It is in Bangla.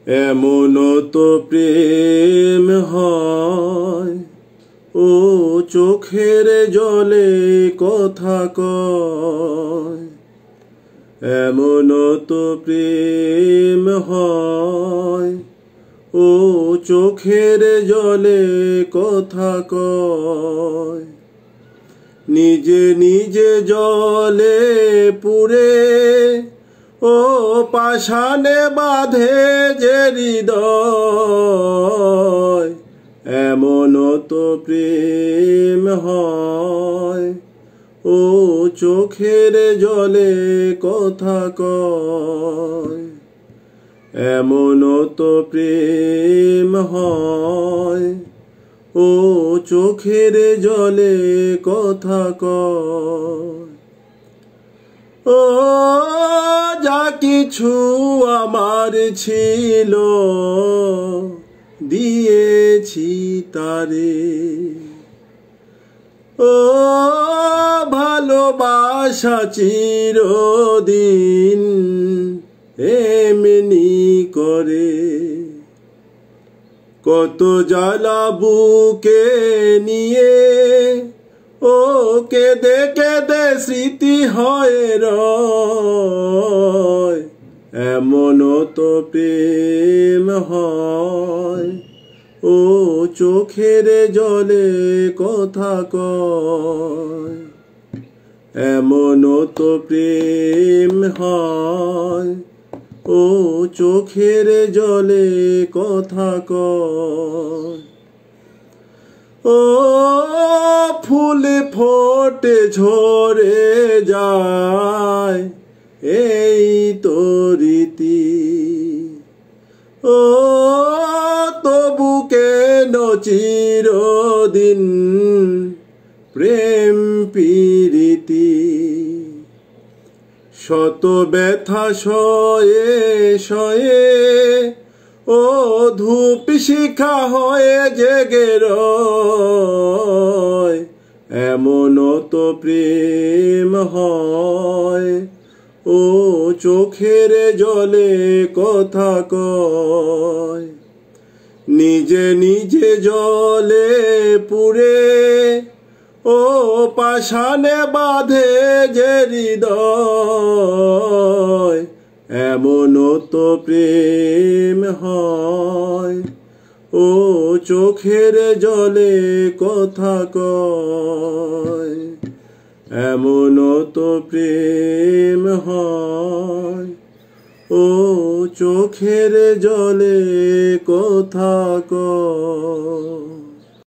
এমন তো প্রেম হয় ও চোখের জলে কথা কয়। এমন তো প্রেম হয় ও চোখের জলে কথা কয়। নিজে নিজে জলে পুরে ও পাষাণে বাঁধে যে হৃদয়। এমন তো প্রেম হয় ও চোখের জলে কথা কয়। এমন তো প্রেম হয় ও চোখের জলে কথা কয়। ও যা কিছু আমার ছিল দিয়েছি তারে। ও ভালোবাসা চিরদিন এমনি করে। কত জ্বালা বুকে নিয়ে ও কেঁদে কেঁদে স্মৃতি হয় রয়। এমন তো প্রেম হয় ও চোখের জলে কথা কয়। এমন তো প্রেম হয় ও চোখের জলে কথা কয়। ও ফুল ফোটে ঝরে যায় এই তো রীতি। ও তবু কেন চিরদিন প্রেম প্রীতি। শত ব্যথা সয়ে সয়ে ও ধূপ শিখা হয়ে জেগে রয়। এমন তো প্রেম হয় ও চোখের জলে কথা কয়। নিজে নিজে জলে পুরে ও পাষাণে বাঁধে যে হৃদয়। এমন তো প্রেম হয় ও চোখের জলে কথা কয়। এমন তো প্রেম হয় ও চোখের জলে কথা কয়।